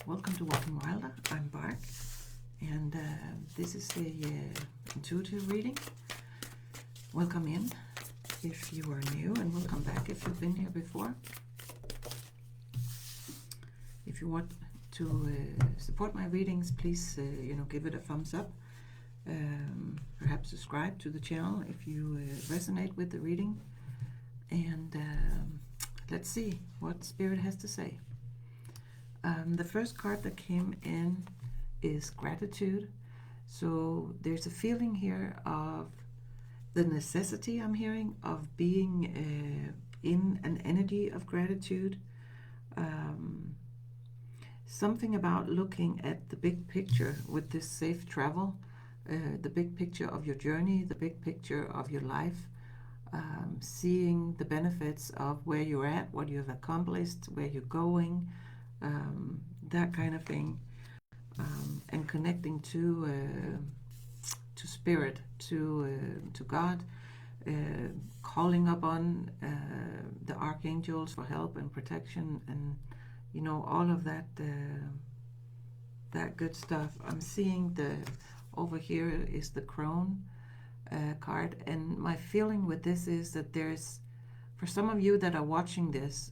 Welcome to Walking Wilder. I'm Bark, and this is a intuitive reading. Welcome in if you are new, and welcome back if you've been here before. If you want to support my readings, please give it a thumbs up. Perhaps subscribe to the channel if you resonate with the reading, and let's see what Spirit has to say. The first card that came in is gratitude. So there's a feeling here of the necessity, I'm hearing, of being in an energy of gratitude. Something about looking at the big picture with this safe travel, the big picture of your journey, the big picture of your life, seeing the benefits of where you're at, what you've accomplished, where you're going, that kind of thing, and connecting to Spirit, to God, calling upon the archangels for help and protection, and all of that that good stuff. I'm seeing over here is the crone card, and my feeling with this is that there's, for some of you that are watching this,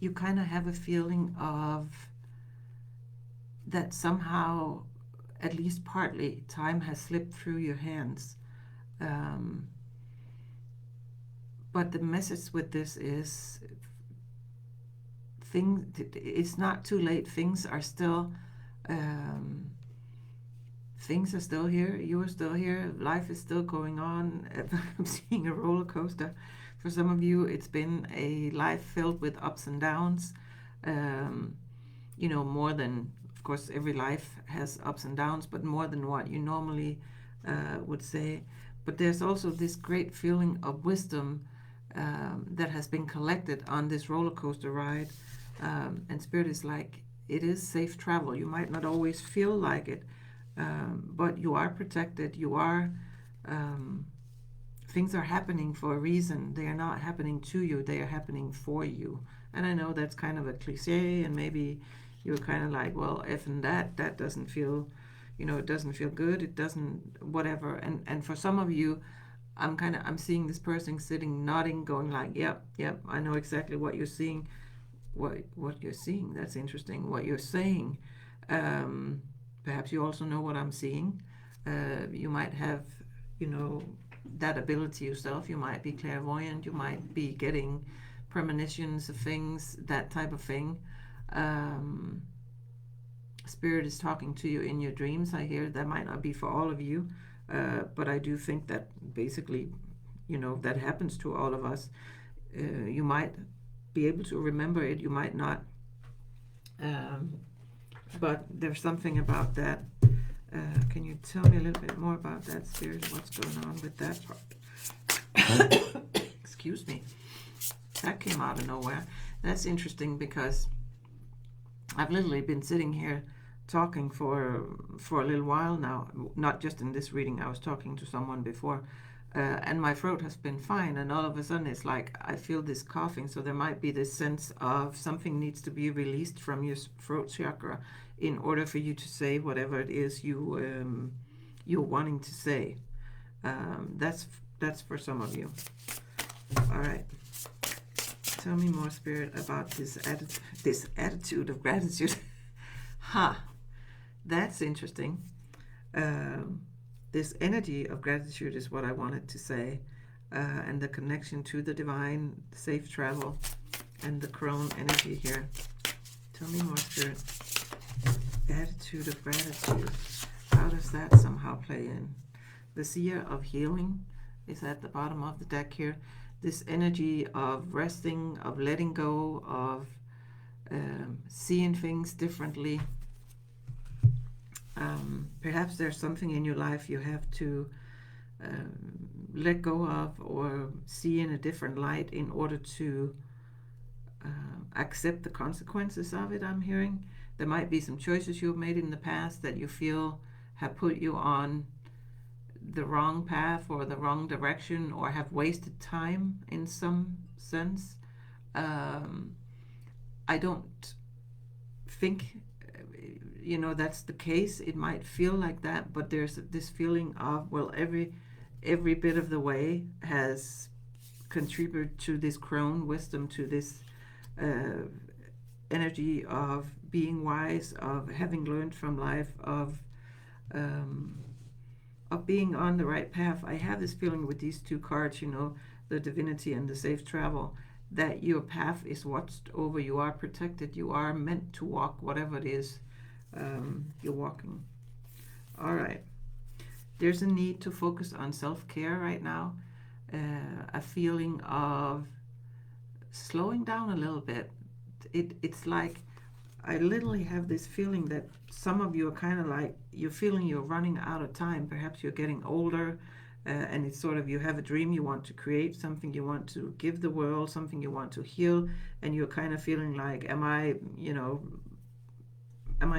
you kind of have a feeling of that somehow, at least partly, time has slipped through your hands. But the message with this is it's not too late. Things are still here. You are still here. Life is still going on. I'm seeing a roller coaster. For some of you, it's been a life filled with ups and downs. More than, of course, every life has ups and downs, but more than what you normally would say. But there's also this great feeling of wisdom that has been collected on this roller coaster ride. And Spirit is like, it is safe travel. You might not always feel like it, but you are protected. You are... things are happening for a reason. They are not happening to you. They are happening for you. And I know that's kind of a cliche, and maybe you're kind of like, well, if and that doesn't feel, it doesn't feel good. It doesn't, whatever. And for some of you, I'm seeing this person sitting, nodding, going like, yep, I know exactly what you're seeing. What you're seeing, that's interesting. What you're saying, perhaps you also know what I'm seeing. You might have, that ability yourself. You might be clairvoyant. You might be getting premonitions of things, that type of thing. Spirit is talking to you in your dreams. I hear that might not be for all of you, but I do think that basically, that happens to all of us. You might be able to remember it. You might not. But there's something about that. Can you tell me a little bit more about that, Spirit? What's going on with that part? Excuse me. That came out of nowhere. That's interesting because I've literally been sitting here talking for a little while now. Not just in this reading. I was talking to someone before, and my throat has been fine. And all of a sudden, it's like I feel this coughing. So there might be this sense of something needs to be released from your throat chakra in order for you to say whatever it is you're wanting to say. That's for some of you. All right. Tell me more, Spirit, about this attitude of gratitude. That's interesting. This energy of gratitude is what I wanted to say, and the connection to the divine, safe travel, and the crone energy here. Tell me more, Spirit. Attitude of gratitude. How does that somehow play in? The seer of healing is at the bottom of the deck here. This energy of resting, of letting go, of seeing things differently. Perhaps there's something in your life you have to let go of or see in a different light in order to accept the consequences of it, I'm hearing. There might be some choices you've made in the past that you feel have put you on the wrong path or the wrong direction, or have wasted time in some sense. I don't think, that's the case. It might feel like that, but there's this feeling of, well, every bit of the way has contributed to this crone wisdom, to this energy of being wise, of having learned from life, of being on the right path. I have this feeling with these two cards, the divinity and the safe travel, that your path is watched over. You are protected. You are meant to walk whatever it is you're walking. All right. There's a need to focus on self-care right now. A feeling of slowing down a little bit. It's like I literally have this feeling that some of you are kind of like, you're feeling you're running out of time. Perhaps you're getting older, and it's sort of, you have a dream you want to create, something you want to give the world, something you want to heal, and you're kind of feeling like, am I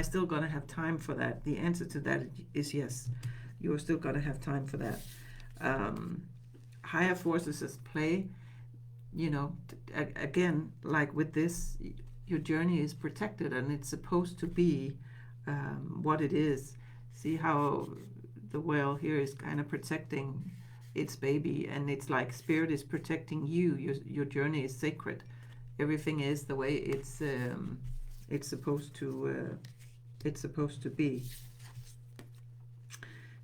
still going to have time for that? The answer to that is yes. You are still going to have time for that. Higher forces at play, again, like with this, your journey is protected, and it's supposed to be what it is. See how the whale here is kind of protecting its baby, and it's like spirit is protecting you. Your journey is sacred. Everything is the way it's supposed to be.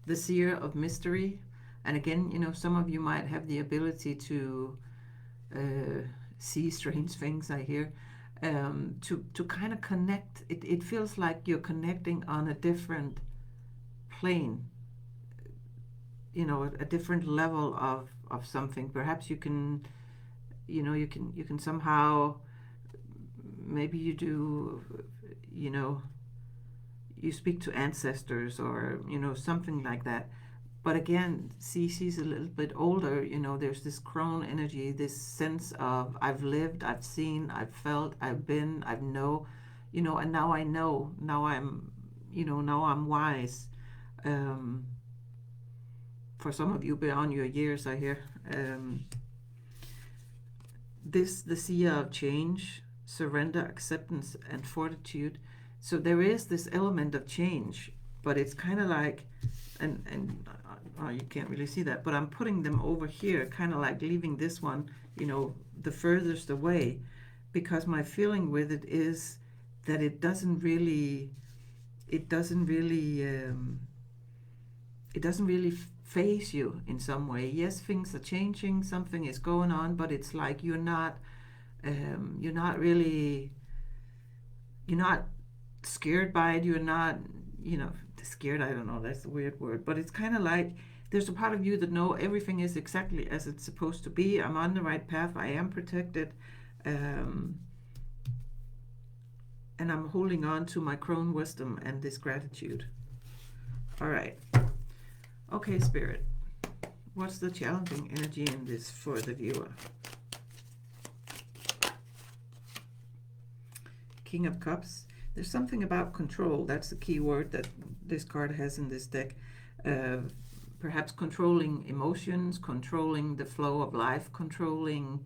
The seer of mystery, and again, some of you might have the ability to see strange things. I hear. To kind of connect, it feels like you're connecting on a different plane, a different level of something. Perhaps you can somehow, maybe you do, you speak to ancestors or, something like that. But again, she's a little bit older, there's this crone energy, this sense of I've lived, I've seen, I've felt, I've been, I know, and now I know, now I'm wise. For some of you beyond your years, I hear. The seer of change, surrender, acceptance, and fortitude. So there is this element of change, but it's kind of like, and you can't really see that, but I'm putting them over here, kind of like leaving this one, the furthest away, because my feeling with it is that it doesn't really phase you in some way. Yes, things are changing, something is going on, but it's like you're not scared by it. You're not, scared, I don't know, that's a weird word, but it's kind of like there's a part of you that know everything is exactly as it's supposed to be. I'm on the right path. I am protected. And I'm holding on to my crone wisdom and this gratitude. All right. Okay, Spirit. What's the challenging energy in this for the viewer? King of Cups. There's something about control. That's the key word that this card has in this deck. Perhaps controlling emotions, controlling the flow of life, controlling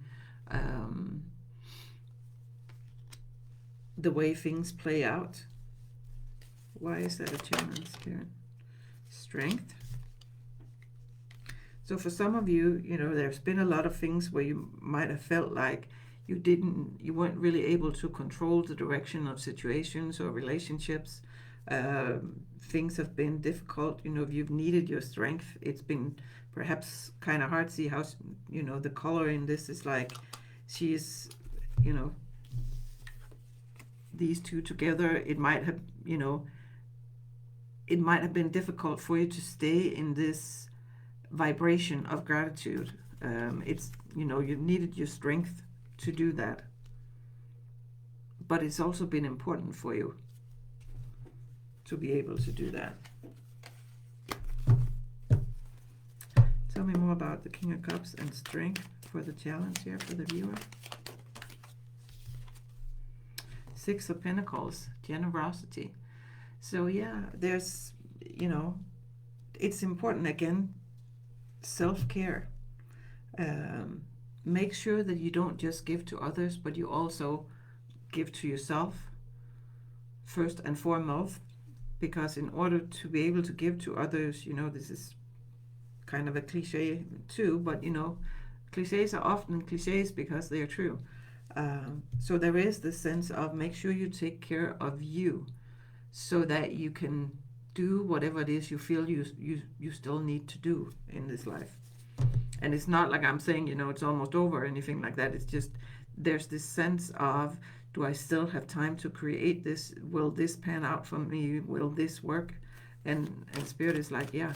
the way things play out. Why is that a challenge, Spirit? Strength. So for some of you, there's been a lot of things where you might have felt like you weren't really able to control the direction of situations or relationships. Things have been difficult. If you've needed your strength, it's been perhaps kind of hard. See how, the color in this is like, she's, these two together, it might have been difficult for you to stay in this vibration of gratitude. It's, you needed your strength to do that. But it's also been important for you to be able to do that. Tell me more about the King of Cups and strength for the challenge here for the viewer. Six of Pentacles, generosity. So yeah, there's, it's important, again, self-care. Make sure that you don't just give to others, but you also give to yourself. first and foremost, because in order to be able to give to others, this is kind of a cliche too, but cliches are often cliches because they're true. So there is this sense of make sure you take care of you so that you can do whatever it is you feel you still need to do in this life. And it's not like I'm saying, it's almost over or anything like that. It's just there's this sense of, do I still have time to create this? Will this pan out for me? Will this work? And Spirit is like, yeah,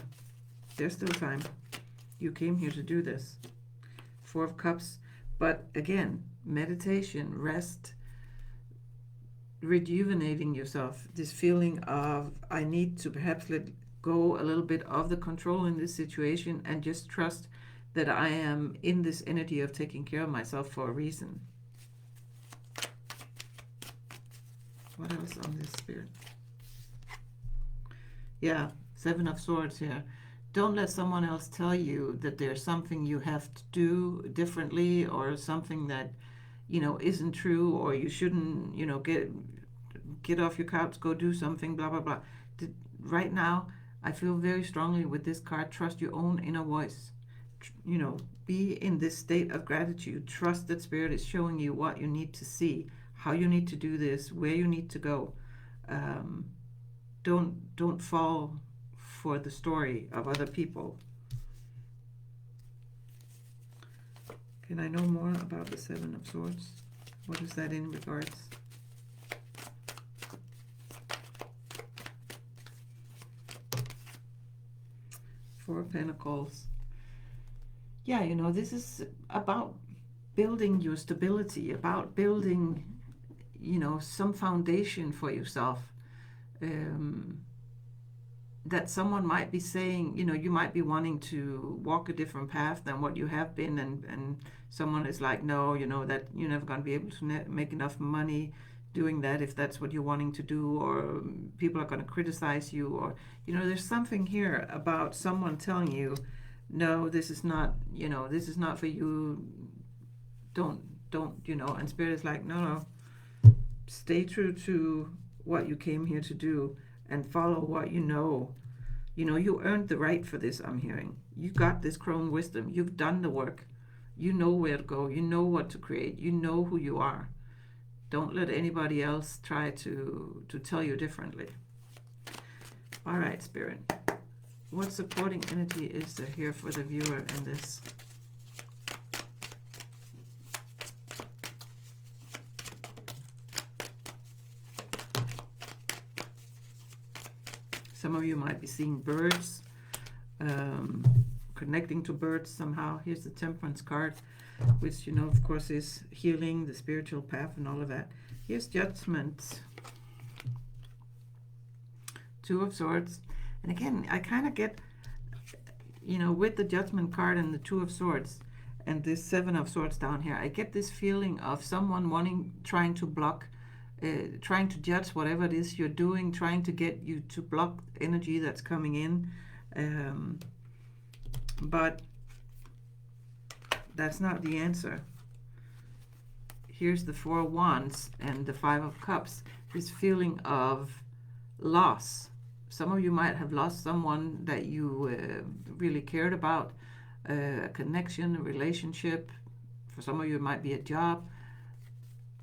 there's still time. You came here to do this. Four of Cups. But again, meditation, rest, rejuvenating yourself. This feeling of, I need to perhaps let go a little bit of the control in this situation and just trust that I am in this energy of taking care of myself for a reason. What else on this, Spirit? Yeah, Seven of Swords here. Don't let someone else tell you that there's something you have to do differently, or something that, isn't true, or you shouldn't, get off your couch, go do something, blah, blah, blah. Right now, I feel very strongly with this card, trust your own inner voice. Be in this state of gratitude. Trust that Spirit is showing you what you need to see, how you need to do this, where you need to go. Don't fall for the story of other people. Can I know more about the Seven of Swords? What is that in regards? Four of Pentacles. Yeah, this is about building your stability, about building, some foundation for yourself. That someone might be saying, you might be wanting to walk a different path than what you have been, and someone is like, no, that you're never going to be able to make enough money doing that if that's what you're wanting to do, or people are going to criticize you, or, there's something here about someone telling you, no, this is not for you, don't, and Spirit is like, no, stay true to what you came here to do, and follow what you know. You earned the right for this, I'm hearing. You got this crone wisdom. You've done the work. You know where to go. You know what to create. You know who you are. Don't let anybody else try to tell you differently. All right, Spirit. What supporting energy is there here for the viewer in this? Some of you might be seeing birds, connecting to birds somehow. Here's the Temperance card, which, of course, is healing, the spiritual path, and all of that. Here's Judgment. Two of Swords. And again, I kind of get, with the Judgment card and the Two of Swords and this Seven of Swords down here, I get this feeling of someone trying to block, trying to judge whatever it is you're doing, trying to get you to block energy that's coming in. But that's not the answer. Here's the Four of Wands and the Five of Cups. This feeling of loss. Some of you might have lost someone that you really cared about, a connection, a relationship. For some of you, it might be a job.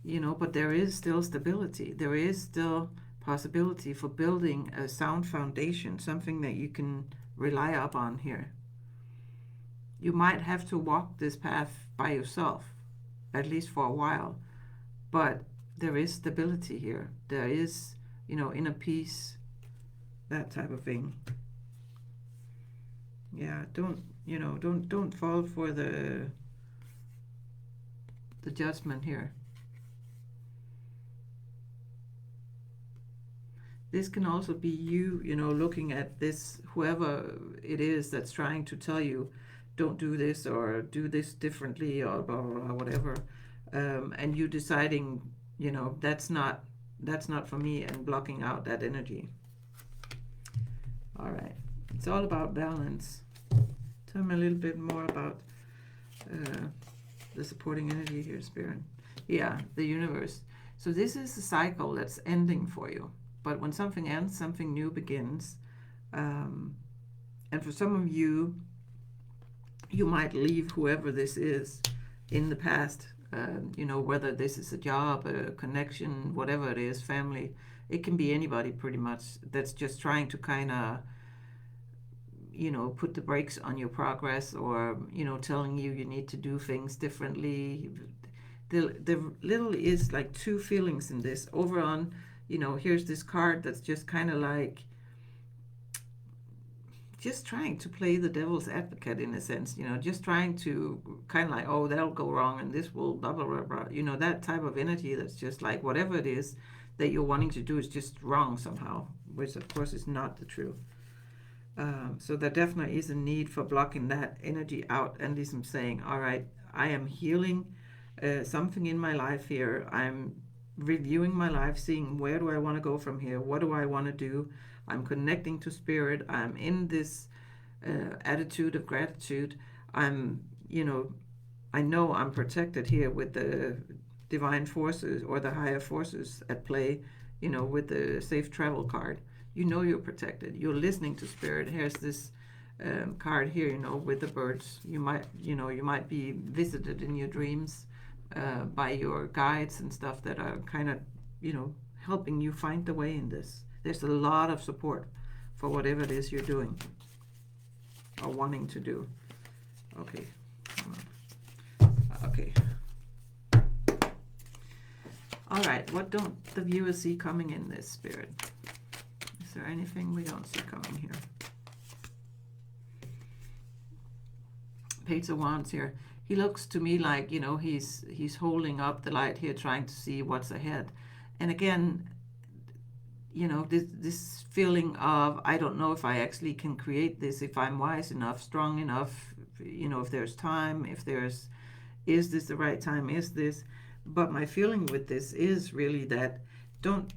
But there is still stability. There is still possibility for building a sound foundation, something that you can rely upon here. You might have to walk this path by yourself, at least for a while, but there is stability here. There is, inner peace, that type of thing. Yeah, don't fall for the judgment here. This can also be you, looking at this, whoever it is that's trying to tell you, don't do this or do this differently or blah, blah, blah, whatever. And you deciding, that's not for me, and blocking out that energy. All right. It's all about balance. Tell me a little bit more about the supporting energy here, Spirit. Yeah, the universe. So this is a cycle that's ending for you. but when something ends, something new begins. And for some of you, you might leave whoever this is in the past, whether this is a job, a connection, whatever it is, family. It can be anybody pretty much that's just trying to kind of, put the brakes on your progress, or, telling you need to do things differently. The little is like two feelings in this. Over on, here's this card that's just kind of like, just trying to play the devil's advocate in a sense, just trying to kind of like, oh, that'll go wrong and this will blah, blah, blah, blah. That type of energy that's just like whatever it is that you're wanting to do is just wrong somehow, which of course is not the truth. So there definitely is a need for blocking that energy out, and this I'm saying, all right, I am healing something in my life here. I'm reviewing my life, seeing where do I want to go from here, what do I want to do. I'm connecting to spirit. I'm in this attitude of gratitude. I know I'm protected here with the divine forces or the higher forces at play, with the safe travel card. You're protected. You're listening to spirit. Here's this card here, with the birds. You might be visited in your dreams by your guides and stuff that are kind of, helping you find the way in this. There's a lot of support for whatever it is you're doing or wanting to do. Okay. Okay. All right. What don't the viewers see coming in this, spirit? Is there anything we don't see coming here? Page of Wands here. He looks to me like, he's holding up the light here, trying to see what's ahead. And again, this feeling of, I don't know if I actually can create this, if I'm wise enough, strong enough, if there's time, is this the right time, is this? But my feeling with this is really that don't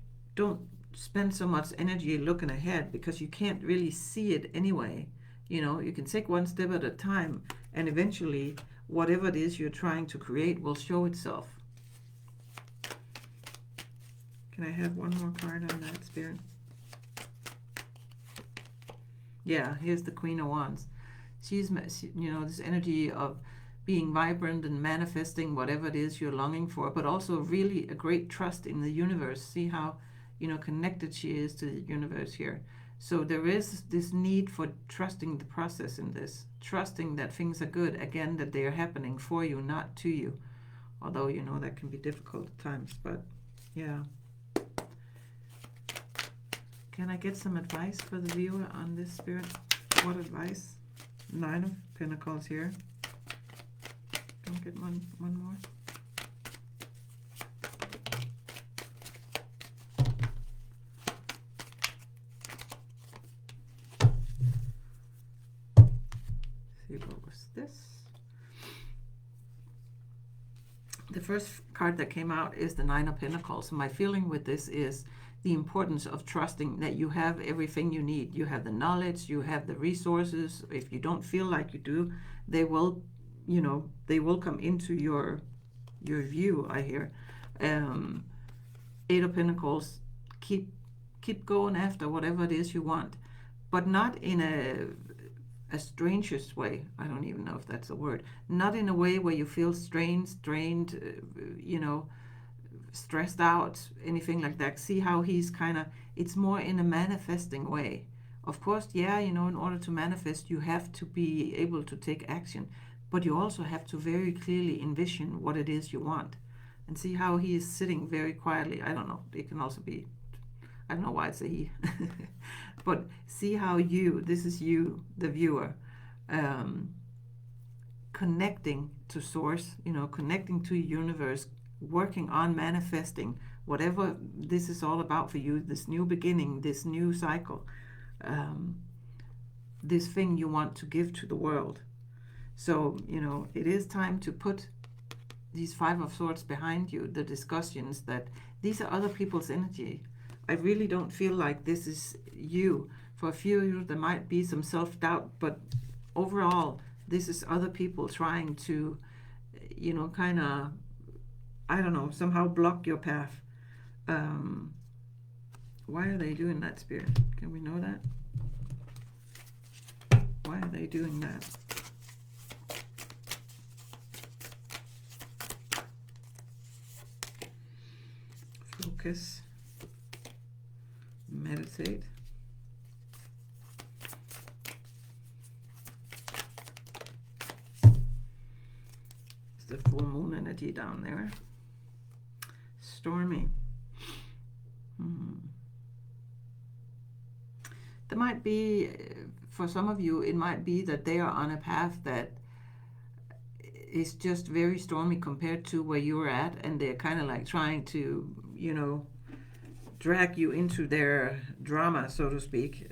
spend so much energy looking ahead, because you can't really see it anyway. You can take one step at a time, and eventually whatever it is you're trying to create will show itself. Can I have one more card on that, spirit? Yeah, here's the Queen of Wands. She's, this energy of being vibrant and manifesting whatever it is you're longing for, but also really a great trust in the universe. See how, connected she is to the universe here. So there is this need for trusting the process in this, trusting that things are good, again, that they are happening for you, not to you. Although, that can be difficult at times, but yeah. Can I get some advice for the viewer on this, spirit? What advice? 9 of Pentacles here. Don't get one more. See, what was this? The first card that came out is the 9 of Pentacles. My feeling with this is the importance of trusting that you have everything you need. You have the knowledge, you have the resources. If you don't feel like you do, they will, they will come into your view, I hear. 8 of Pentacles, keep going after whatever it is you want, but not in a strangest way. I don't even know if that's a word. Not in a way where you feel strained, stressed out, anything like that. See how he's kind of, it's more in a manifesting way. Of course, yeah, in order to manifest, you have to be able to take action, but you also have to very clearly envision what it is you want. And see how he is sitting very quietly. I don't know, it can also be, I don't know why it's a he. But see how this is you, the viewer, connecting to source, connecting to universe, working on manifesting whatever this is all about for you, this new beginning, this new cycle, this thing you want to give to the world. So, it is time to put these 5 of Swords behind you, the discussions that these are other people's energy. I really don't feel like this is you. For a few of you, there might be some self-doubt, but overall, this is other people trying to, kind of, I don't know, somehow block your path Why are they doing that, Spirit? Can we know that? Why are they doing that? Focus. Meditate. It's the full moon energy down there. Stormy. There might be, for some of you, it might be that they are on a path that is just very stormy compared to where you were at, and they're kind of like trying to, you know, drag you into their drama, so to speak.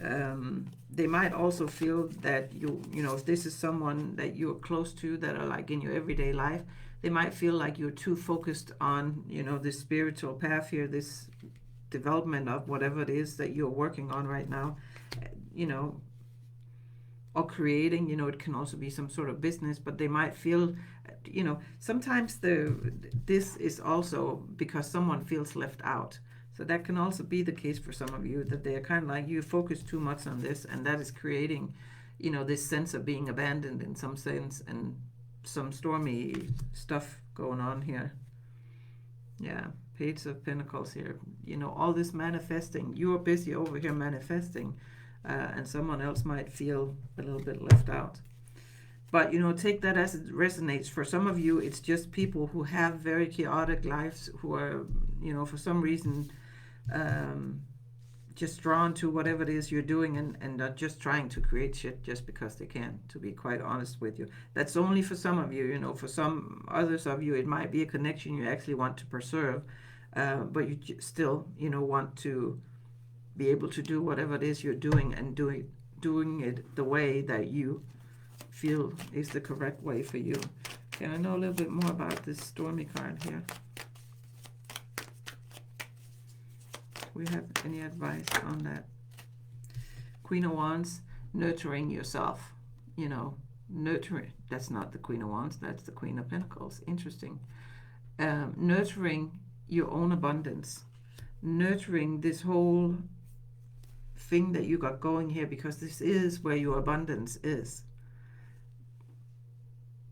They might also feel that you know, if this is someone that you're close to that are like in your everyday life, they might feel like you're too focused on, you know, this spiritual path here, this development of whatever it is that you're working on right now, you know, or creating, you know, it can also be some sort of business, but they might feel, you know, sometimes this is also because someone feels left out. So that can also be the case for some of you, that they're kind of like, you focus too much on this, and that is creating, you know, this sense of being abandoned in some sense, and some stormy stuff going on here. Yeah, Page of Pentacles here. You know, all this manifesting. You are busy over here manifesting, and someone else might feel a little bit left out. But, you know, take that as it resonates. For some of you, it's just people who have very chaotic lives, who are, you know, for some reason, just drawn to whatever it is you're doing, and are just trying to create shit just because they can, to be quite honest with you. That's only for some of you, you know. For some others of you, it might be a connection you actually want to preserve, but you still, you know, want to be able to do whatever it is you're doing, and doing it the way that you feel is the correct way for you. Can I know a little bit more about this stormy card here? We have any advice on that? Queen of Wands, nurturing yourself. You know, nurturing. That's not the Queen of Wands, that's the Queen of Pentacles. Interesting. Nurturing your own abundance. Nurturing this whole thing that you got going here, because this is where your abundance is.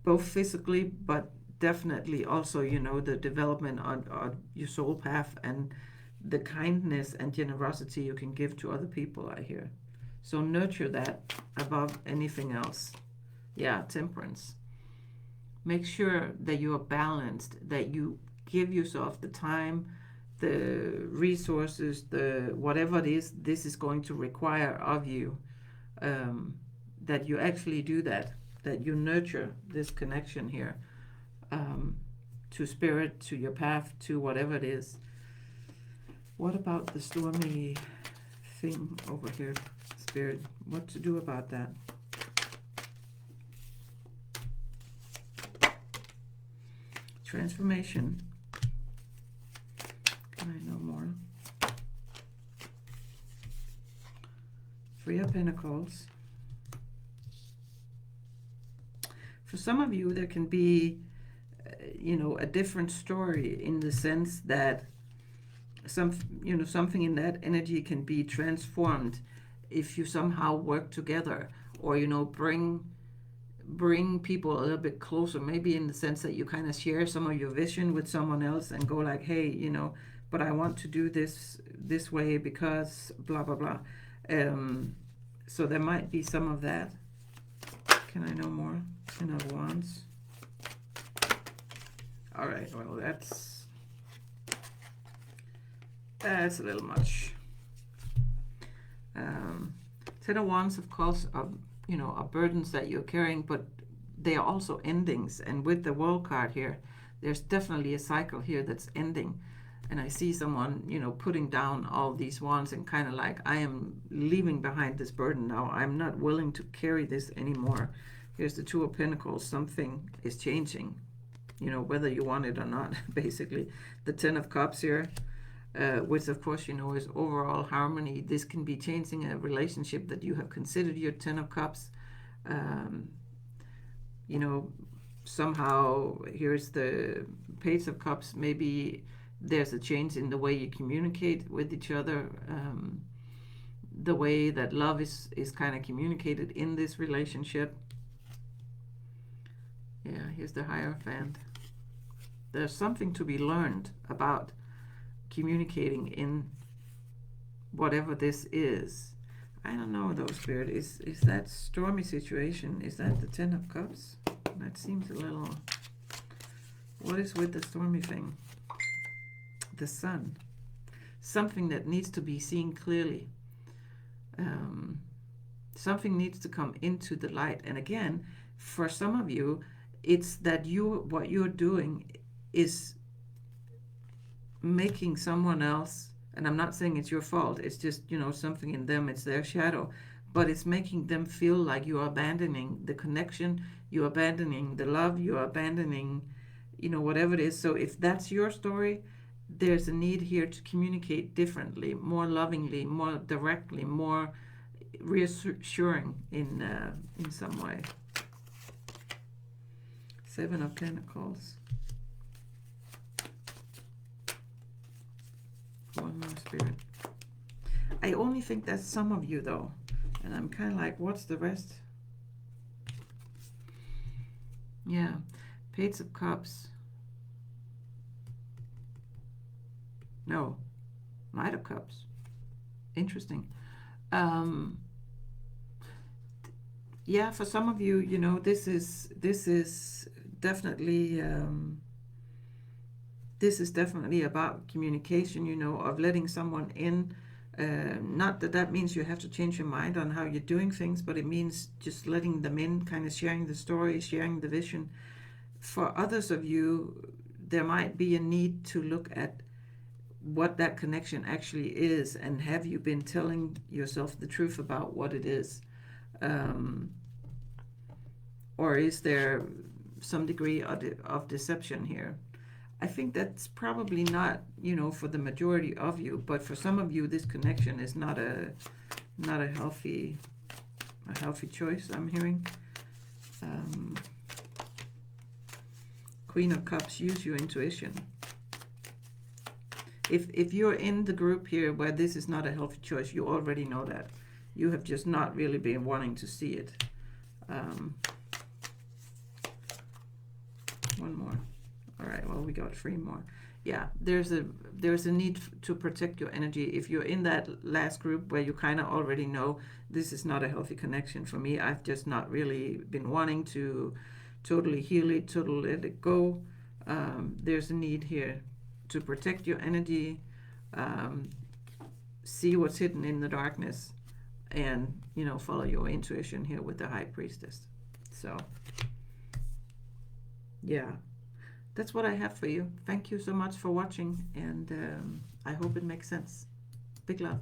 Both physically, but definitely also, you know, the development on your soul path, and the kindness and generosity you can give to other people, I hear. So nurture that above anything else. Yeah, Temperance. Make sure that you are balanced, that you give yourself the time, the resources, the whatever it is this is going to require of you, that you actually do that you nurture this connection here, to spirit, to your path, to whatever it is. What about the stormy thing over here, Spirit? What to do about that? Transformation. Can I know more? Three of Pentacles. For some of you, there can be, you know, a different story, in the sense that something in that energy can be transformed if you somehow work together, or, you know, bring people a little bit closer, maybe in the sense that you kind of share some of your vision with someone else, and go like, hey, you know, but I want to do this way because blah blah blah. So there might be some of that. Can I know more? Ten of Wands. All right, well, that's a little much. Ten of Wands, of course, are, you know, are burdens that you're carrying, but they are also endings. And with the World card here, there's definitely a cycle here that's ending. And I see someone, you know, putting down all these wands and kind of like, I am leaving behind this burden now. I'm not willing to carry this anymore. Here's the Two of Pentacles. Something is changing, you know, whether you want it or not, basically. The Ten of Cups here, which of course, you know, is overall harmony. This can be changing a relationship that you have considered your Ten of Cups. You know, somehow, here's the Page of Cups. Maybe there's a change in the way you communicate with each other, the way that love is kind of communicated in this relationship. Yeah, here's the Hierophant. There's something to be learned about communicating in whatever this is. I don't know though, Spirit. Is that stormy situation? Is that the Ten of Cups? That seems a little... What is with the stormy thing? The Sun. Something that needs to be seen clearly. Something needs to come into the light. And again, for some of you, it's that what you're doing is making someone else, and I'm not saying it's your fault, it's just, something in them, it's their shadow, but it's making them feel like you are abandoning the connection, you're abandoning the love, you're abandoning, whatever it is. So if that's your story, there's a need here to communicate differently, more lovingly, more directly, more reassuring in some way. Seven of Pentacles. One more, Spirit. I only think that's some of you though, and I'm kind of like, what's the rest? Yeah, Page of Cups. No, Knight of Cups. Interesting. Yeah, for some of you, this is definitely about communication, of letting someone in. Not that means you have to change your mind on how you're doing things, but it means just letting them in, kind of sharing the story, sharing the vision. For others of you, there might be a need to look at what that connection actually is, and have you been telling yourself the truth about what it is? Or is there some degree of deception here? I think that's probably not, for the majority of you, but for some of you, this connection is not a healthy choice, I'm hearing. Queen of Cups, use your intuition. If you're in the group here where this is not a healthy choice, you already know that. You have just not really been wanting to see it. One more. All right, well, we got 3 more. Yeah, there's a need to protect your energy. If you're in that last group where you kind of already know this is not a healthy connection for me, I've just not really been wanting to totally heal it, totally let it go. There's a need here to protect your energy, see what's hidden in the darkness, and, follow your intuition here with the High Priestess. So, yeah, that's what I have for you. Thank you so much for watching, and I hope it makes sense. Big love.